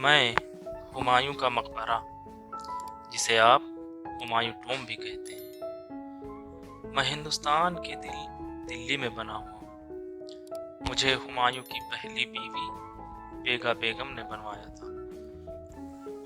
मैं हुमायूं का मकबरा, जिसे आप हुमायूं टॉम्ब भी कहते हैं। मैं हिंदुस्तान के दिल्ली में बना हुआ। मुझे हुमायूं की पहली बीवी बेगा बेगम ने बनवाया था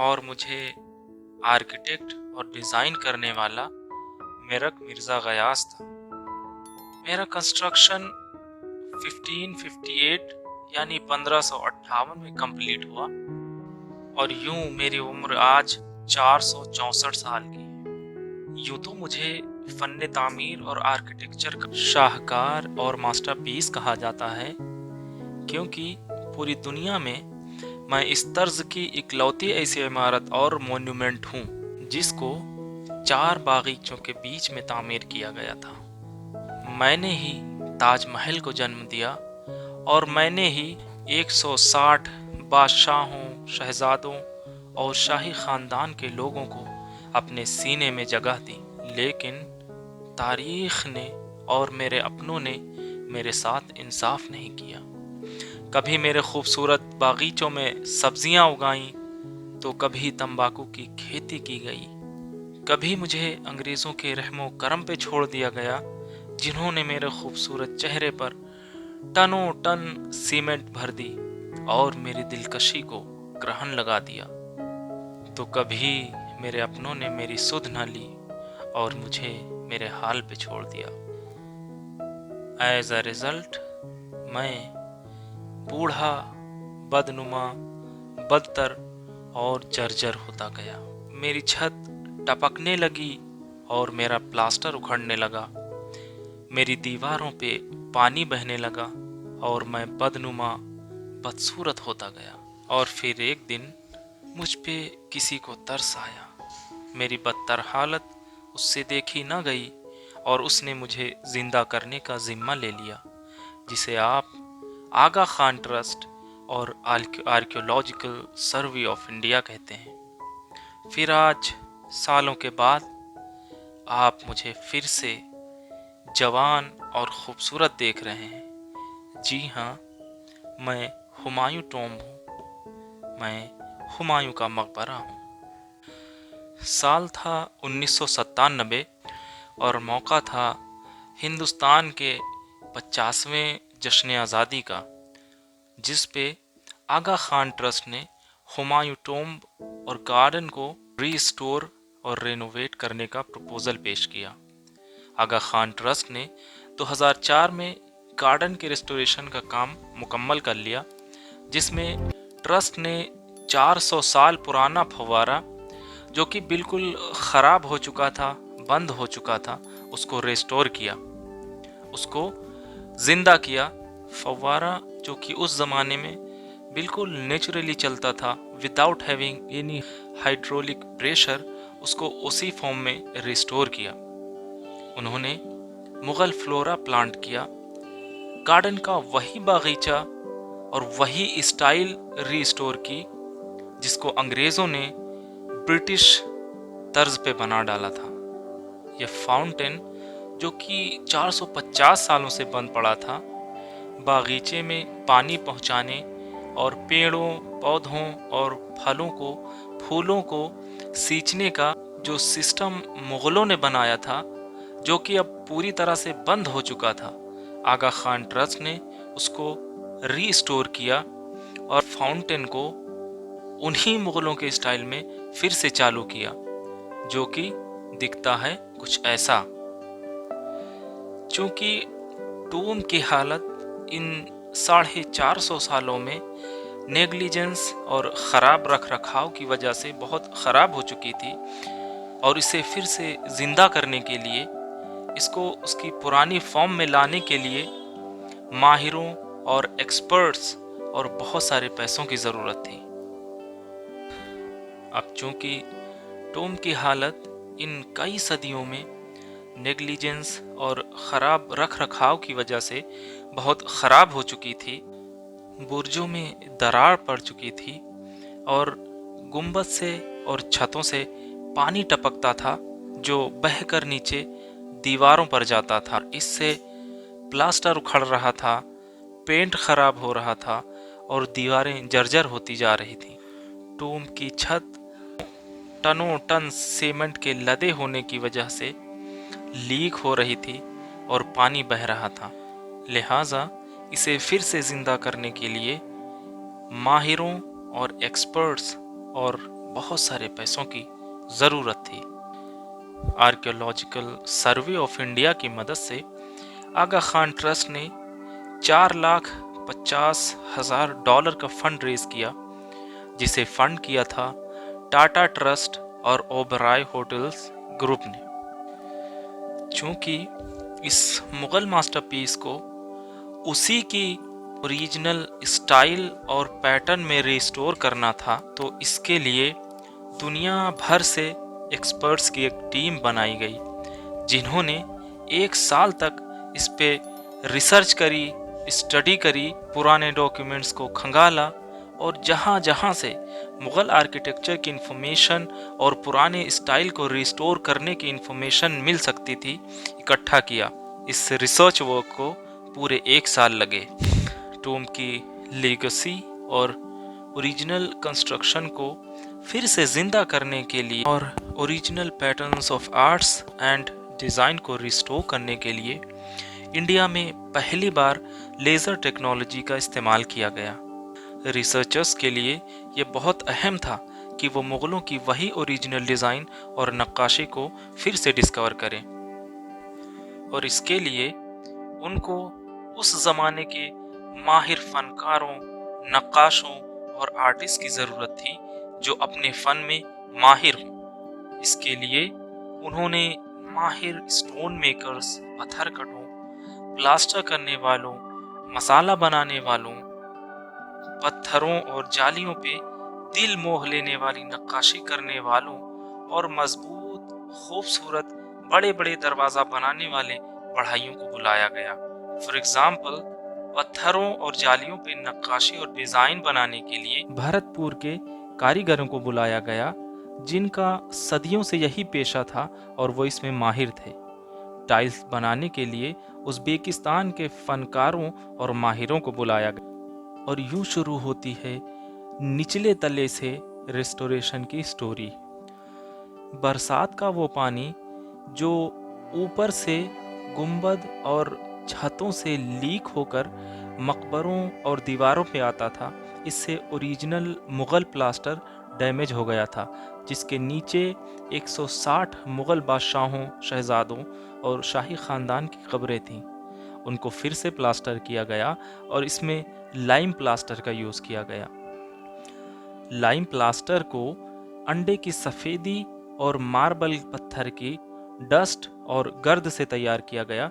और मुझे आर्किटेक्ट और डिज़ाइन करने वाला मेरक मिर्ज़ा गयास था। मेरा कंस्ट्रक्शन 1558 यानी 1558 में कंप्लीट हुआ और यूं मेरी उम्र आज 464 साल की है। यूं तो मुझे फन तामीर और आर्किटेक्चर का शाहकार और मास्टरपीस कहा जाता है, क्योंकि पूरी दुनिया में मैं इस तर्ज की इकलौती ऐसी इमारत और मोन्यूमेंट हूँ जिसको 4 बागीचों के बीच में तामीर किया गया था। मैंने ही ताजमहल को जन्म दिया और मैंने ही 160 बादशाहों, शहजादों और शाही ख़ानदान के लोगों को अपने सीने में जगह दी। लेकिन तारीख़ ने और मेरे अपनों ने मेरे साथ इंसाफ नहीं किया। कभी मेरे खूबसूरत बागीचों में सब्जियां उगाईं तो कभी तंबाकू की खेती की गई। कभी मुझे अंग्रेज़ों के रहमो करम पे छोड़ दिया गया, जिन्होंने मेरे खूबसूरत चेहरे पर टनों टन सीमेंट भर दी और मेरी दिलकशी को ग्रहण लगा दिया। तो कभी मेरे अपनों ने मेरी सुध न ली और मुझे मेरे हाल पे छोड़ दिया। एज अ रिजल्ट मैं बूढ़ा, बदनुमा, बदतर और जर्जर होता गया। मेरी छत टपकने लगी और मेरा प्लास्टर उखड़ने लगा। मेरी दीवारों पे पानी बहने लगा और मैं बदनुमा, बदसूरत होता गया। और फिर एक दिन मुझ पे किसी को तरस आया। मेरी बदतर हालत उससे देखी न गई और उसने मुझे जिंदा करने का जिम्मा ले लिया, जिसे आप आगा खान ट्रस्ट और आर्कियोलॉजिकल सर्वे ऑफ इंडिया कहते हैं। फिर आज सालों के बाद आप मुझे फिर से जवान और खूबसूरत देख रहे हैं। जी हाँ, मैं हुमायूं टॉम्ब हूँ। मैं हुमायूं का मकबरा हूँ। साल था 1997 और मौका था हिंदुस्तान के 50वें जश्न आज़ादी का, जिस पे आगा खान ट्रस्ट ने हुमायूं टॉम्ब और गार्डन को रीस्टोर और रेनोवेट करने का प्रपोजल पेश किया। आगा खान ट्रस्ट ने 2004 में गार्डन के रेस्टोरेशन का काम मुकम्मल कर लिया, जिसमें ट्रस्ट ने 400 साल पुराना फव्वारा, जो कि बिल्कुल ख़राब हो चुका था, बंद हो चुका था, उसको रेस्टोर किया, उसको ज़िंदा किया। फव्वारा जो कि उस ज़माने में बिल्कुल नेचुरली चलता था, without having any hydraulic pressure, उसको उसी फॉर्म में रिस्टोर किया। उन्होंने मुग़ल फ्लोरा प्लांट किया। गार्डन का वही बागीचा और वही स्टाइल रिस्टोर की जिसको अंग्रेज़ों ने ब्रिटिश तर्ज पे बना डाला था। यह फाउंटेन जो कि 450 सालों से बंद पड़ा था, बागीचे में पानी पहुंचाने और पेड़ों, पौधों और फूलों को सींचने का जो सिस्टम मुग़लों ने बनाया था, जो कि अब पूरी तरह से बंद हो चुका था, आगा खान ट्रस्ट ने उसको रीस्टोर किया और फाउंटेन को उन्हीं मुग़लों के स्टाइल में फिर से चालू किया, जो कि दिखता है कुछ ऐसा। चूँकि टॉम्ब की हालत इन 450 सालों में नेग्लिजेंस और ख़राब रख रखाव की वजह से बहुत ख़राब हो चुकी थी, और इसे फिर से ज़िंदा करने के लिए, इसको उसकी पुरानी फॉर्म में लाने के लिए माहिरों और एक्सपर्ट्स और बहुत सारे पैसों की ज़रूरत थी। अब चूँकि टॉम्ब की हालत इन कई सदियों में नेग्लिजेंस और ख़राब रख रखाव की वजह से बहुत ख़राब हो चुकी थी, बुर्जों में दरार पड़ चुकी थी और गुंबद से और छतों से पानी टपकता था, जो बहकर नीचे दीवारों पर जाता था। इससे प्लास्टर उखड़ रहा था, पेंट खराब हो रहा था और दीवारें जर्जर होती जा रही थी। टूम की छत टनों टन सीमेंट के लदे होने की वजह से लीक हो रही थी और पानी बह रहा था। लिहाजा इसे फिर से जिंदा करने के लिए माहिरों और एक्सपर्ट्स और बहुत सारे पैसों की ज़रूरत थी। आर्कियोलॉजिकल सर्वे ऑफ इंडिया की मदद से आगा खान ट्रस्ट ने $4,50,000 का फंड रेज किया, जिसे फंड किया था टाटा ट्रस्ट और ओबराय होटल्स ग्रुप ने। चूंकि इस मुगल मास्टरपीस को उसी की ओरिजिनल स्टाइल और पैटर्न में रिस्टोर करना था, तो इसके लिए दुनिया भर से एक्सपर्ट्स की एक टीम बनाई गई, जिन्होंने 1 साल तक इस पे रिसर्च करी, स्टडी करी, पुराने डॉक्यूमेंट्स को खंगाला और जहाँ जहाँ से मुग़ल आर्किटेक्चर की इन्फॉर्मेशन और पुराने स्टाइल को रिस्टोर करने की इन्फॉर्मेशन मिल सकती थी, इकट्ठा किया। इस रिसर्च वर्क को पूरे 1 साल लगे। टूम की लेगेसी और ओरिजिनल कंस्ट्रक्शन को फिर से जिंदा करने के लिए और original patterns of arts and design को रिस्टोर करने के लिए इंडिया में पहली बार लेज़र टेक्नोलॉजी का इस्तेमाल किया गया। रिसर्चर्स के लिए ये बहुत अहम था कि वो मुग़लों की वही ओरिजिनल डिज़ाइन और नक्काशी को फिर से डिस्कवर करें, और इसके लिए उनको उस ज़माने के माहिर फनकारों, नक्काशों और आर्टिस्ट की ज़रूरत थी जो अपने फ़न में माहिर हों। इसके लिए उन्होंने माहिर स्टोन मेकर्स, पत्थर कटों, प्लास्टर करने वालों, मसाला बनाने वालों, पत्थरों और जालियों पे दिल मोह लेने वाली नक्काशी करने वालों और मजबूत, खूबसूरत, बड़े बड़े दरवाज़ा बनाने वाले बढ़ाइयों को बुलाया गया। फॉर एग्जाम्पल, पत्थरों और जालियों पे नक्काशी और डिज़ाइन बनाने के लिए भरतपुर के कारीगरों को बुलाया गया, जिनका सदियों से यही पेशा था और वो इसमें माहिर थे। टाइल्स बनाने के लिए उज़्बेकिस्तान के फनकारों और माहिरों को बुलाया गया। और यूं शुरू होती है निचले तले से रेस्टोरेशन की स्टोरी। बरसात का वो पानी जो ऊपर से गुंबद और छतों से लीक होकर मकबरों और दीवारों पे आता था, इससे ओरिजिनल मुग़ल प्लास्टर डैमेज हो गया था, जिसके नीचे 160 मुग़ल बादशाहों, शहजादों और शाही ख़ानदान की कब्रें थीं। उनको फिर से प्लास्टर किया गया और इसमें लाइम प्लास्टर का यूज़ किया गया। लाइम प्लास्टर को अंडे की सफ़ेदी और मार्बल पत्थर की डस्ट और गर्द से तैयार किया गया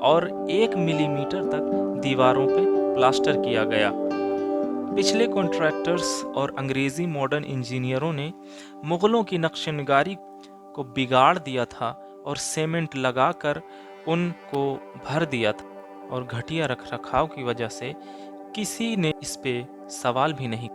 और 1 मिलीमीटर तक दीवारों पे प्लास्टर किया गया। पिछले कॉन्ट्रैक्टर्स और अंग्रेज़ी मॉडर्न इंजीनियरों ने मुग़लों की नक्शनगारी को बिगाड़ दिया था और सीमेंट लगाकर उनको भर दिया था, और घटिया रखरखाव की वजह से किसी ने इस पे सवाल भी नहीं।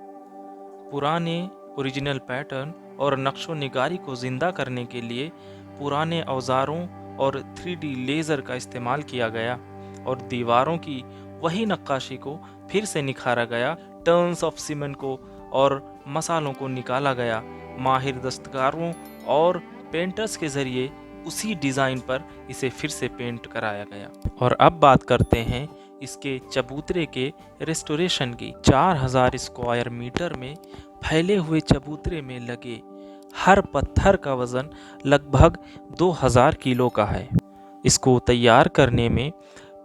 पुराने ओरिजिनल पैटर्न और नक्शो निगारी को ज़िंदा करने के लिए पुराने औजारों और 3D लेज़र का इस्तेमाल किया गया और दीवारों की वही नक्काशी को फिर से निखारा गया। टर्न्स ऑफ सीमेंट को और मसालों को निकाला गया। माहिर दस्तकारों और पेंटर्स के ज़रिए उसी डिज़ाइन पर इसे फिर से पेंट कराया गया। और अब बात करते हैं इसके चबूतरे के रेस्टोरेशन की। 4000 स्क्वायर मीटर में फैले हुए चबूतरे में लगे हर पत्थर का वज़न लगभग 2000 किलो का है। इसको तैयार करने में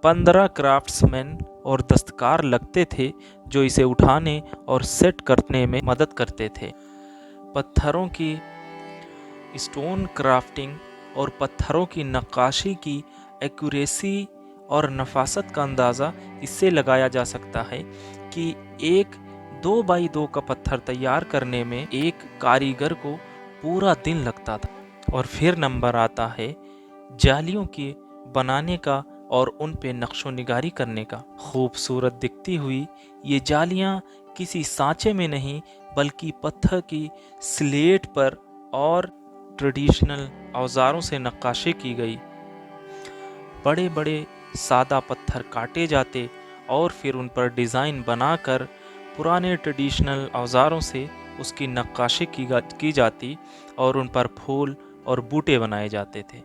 15 क्राफ्ट्समैन और दस्तकार लगते थे, जो इसे उठाने और सेट करने में मदद करते थे। पत्थरों की स्टोन क्राफ्टिंग और पत्थरों की नक्काशी की एक्यूरेसी और नफासत का अंदाज़ा इससे लगाया जा सकता है कि एक 2x2 का पत्थर तैयार करने में एक कारीगर को पूरा दिन लगता था। और फिर नंबर आता है जालियों के बनाने का और उन पे नक्शो निगारी करने का। खूबसूरत दिखती हुई ये जालियाँ किसी सांचे में नहीं बल्कि पत्थर की स्लेट पर और ट्रेडिशनल औजारों से नक्काशी की गई। बड़े बड़े सादा पत्थर काटे जाते और फिर उन पर डिज़ाइन बनाकर पुराने ट्रेडिशनल औजारों से उसकी नक्काशी की जाती और उन पर फूल और बूटे बनाए जाते थे,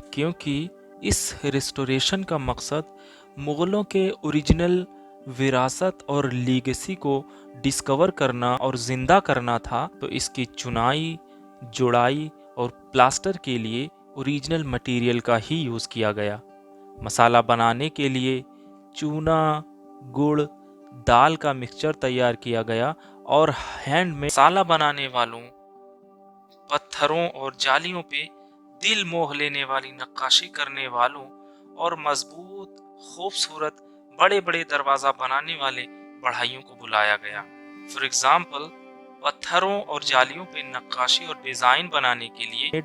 क्योंकि इस रिस्टोरेशन का मकसद मुग़लों के ओरिजिनल विरासत और लीगेसी को डिस्कवर करना और ज़िंदा करना था। तो इसकी चुनाई, जुड़ाई और प्लास्टर के लिए ओरिजिनल मटेरियल का ही यूज़ किया गया। मसाला बनाने के लिए चूना, गुड़, दाल का मिक्सचर तैयार किया गया और हैंड में मसाला बनाने वालों पत्थरों और जालियों पे दिल मोह लेने वाली नक्काशी करने वालों और मजबूत, खूबसूरत, बड़े बड़े दरवाजा बनाने वाले बढ़ाइयों को बुलाया गया। फॉर एग्जाम्पल, पत्थरों और जालियों पे नक्काशी और डिजाइन बनाने के लिए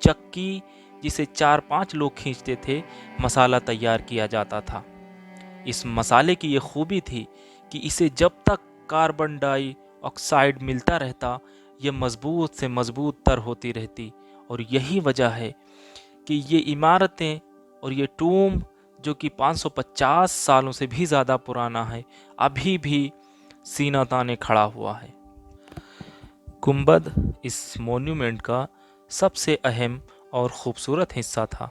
चक्की, जिसे 4-5 लोग खींचते थे, मसाला तैयार किया जाता था। इस मसाले की ये खूबी थी कि इसे जब तक कार्बन डाई ऑक्साइड मिलता रहता, ये मजबूत से मजबूत तर होती रहती। और यही वजह है कि ये इमारतें और ये टूम, जो कि 550 सालों से भी ज़्यादा पुराना है, अभी भी सीना ताने खड़ा हुआ है। गुंबद इस मोन्यूमेंट का सबसे अहम और ख़ूबसूरत हिस्सा था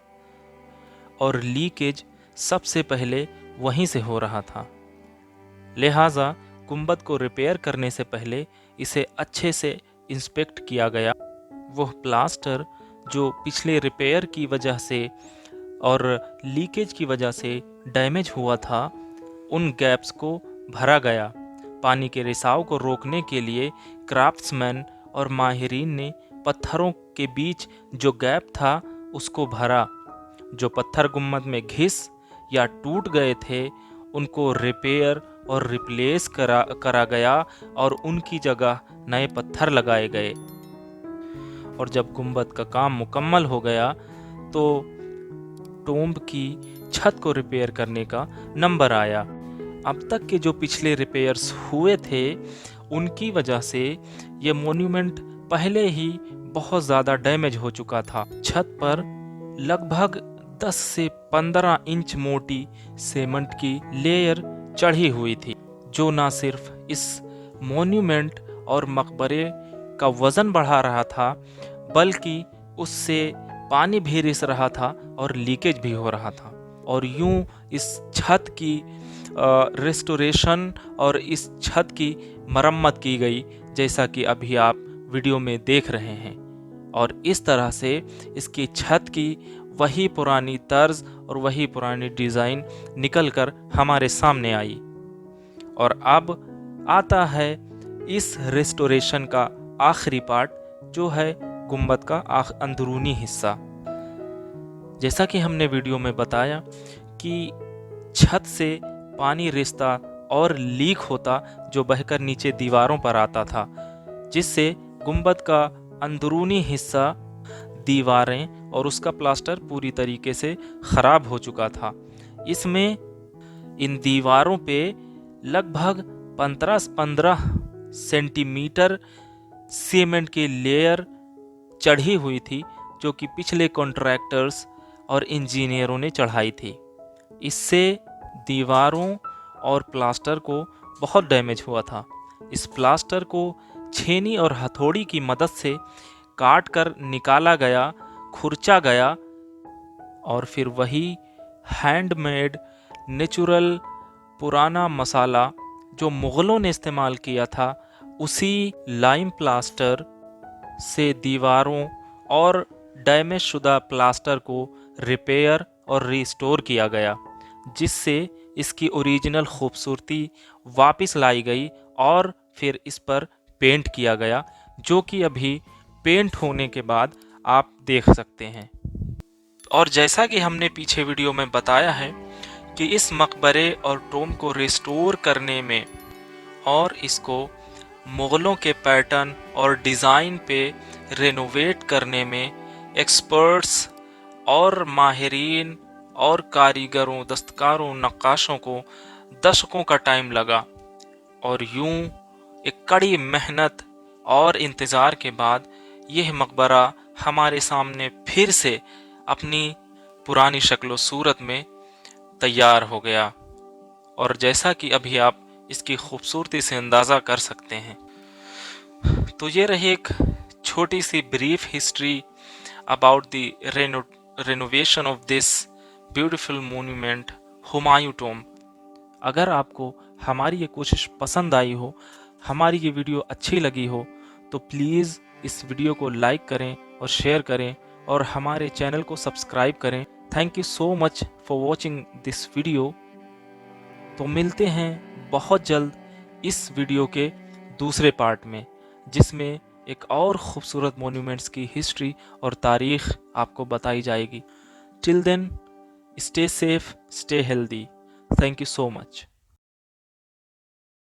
और लीकेज सबसे पहले वहीं से हो रहा था। लिहाजा गुंबद को रिपेयर करने से पहले इसे अच्छे से इंस्पेक्ट किया गया। वह प्लास्टर जो पिछले रिपेयर की वजह से और लीकेज की वजह से डैमेज हुआ था, उन गैप्स को भरा गया। पानी के रिसाव को रोकने के लिए क्राफ्ट्समैन और माहिरीन ने पत्थरों के बीच जो गैप था उसको भरा। जो पत्थर गुम्बद में घिस या टूट गए थे, उनको रिपेयर और रिप्लेस करा गया और उनकी जगह नए पत्थर लगाए गए। और जब गुंबद का काम मुकम्मल हो गया तो टोम्ब की छत को रिपेयर करने का नंबर आया। अब तक के जो पिछले रिपेयर्स हुए थे, उनकी वजह से ये मोन्यूमेंट पहले ही बहुत ज़्यादा डैमेज हो चुका था। छत पर लगभग 10 से 15 इंच मोटी सीमेंट की लेयर चढ़ी हुई थी, जो ना सिर्फ इस मोन्यूमेंट और मकबरे का वज़न बढ़ा रहा था, बल्कि उससे पानी भी रिस रहा था और लीकेज भी हो रहा था। और यूं इस छत की रेस्टोरेशन और इस छत की मरम्मत की गई, जैसा कि अभी आप वीडियो में देख रहे हैं। और इस तरह से इसकी छत की वही पुरानी तर्ज और वही पुरानी डिज़ाइन निकल कर हमारे सामने आई। और अब आता है इस रेस्टोरेशन का आखिरी पार्ट, जो है गुंबद का अंदरूनी हिस्सा। जैसा कि हमने वीडियो में बताया कि छत से पानी रिसता और लीक होता, जो बहकर नीचे दीवारों पर आता था, जिससे गुंबद का अंदरूनी हिस्सा, दीवारें और उसका प्लास्टर पूरी तरीके से ख़राब हो चुका था। इसमें इन दीवारों पे लगभग 15 सेंटीमीटर सीमेंट की लेयर चढ़ी हुई थी, जो कि पिछले कॉन्ट्रैक्टर्स और इंजीनियरों ने चढ़ाई थी। इससे दीवारों और प्लास्टर को बहुत डैमेज हुआ था। इस प्लास्टर को छेनी और हथौड़ी की मदद से काट कर निकाला गया, खुरचा गया और फिर वही हैंडमेड नेचुरल पुराना मसाला जो मुग़लों ने इस्तेमाल किया था, उसी लाइम प्लास्टर से दीवारों और डैमेज शुदा प्लास्टर को रिपेयर और रिस्टोर किया गया, जिससे इसकी ओरिजिनल खूबसूरती वापस लाई गई और फिर इस पर पेंट किया गया, जो कि अभी पेंट होने के बाद आप देख सकते हैं। और जैसा कि हमने पीछे वीडियो में बताया है कि इस मकबरे और टोम को रिस्टोर करने में और इसको मुग़लों के पैटर्न और डिज़ाइन पे रेनोवेट करने में एक्सपर्ट्स और माहिरीन और कारीगरों, दस्तकारों, नक्काशों को दशकों का टाइम लगा। और यूं एक कड़ी मेहनत और इंतज़ार के बाद यह मकबरा हमारे सामने फिर से अपनी पुरानी शक्ल सूरत में तैयार हो गया। और जैसा कि अभी आप इसकी खूबसूरती से अंदाज़ा कर सकते हैं, तो ये रही एक छोटी सी brief history about the renovation of this beautiful monument Humayun tomb. अगर आपको हमारी ये कोशिश पसंद आई हो, हमारी ये वीडियो अच्छी लगी हो, तो प्लीज़ इस वीडियो को लाइक करें और शेयर करें और हमारे चैनल को सब्सक्राइब करें। Thank you so much for watching this video. तो मिलते हैं बहुत जल्द इस वीडियो के दूसरे पार्ट में, जिसमें एक और ख़ूबसूरत मोन्यूमेंट्स की हिस्ट्री और तारीख़ आपको बताई जाएगी। Till then, stay safe, stay healthy. Thank you so much.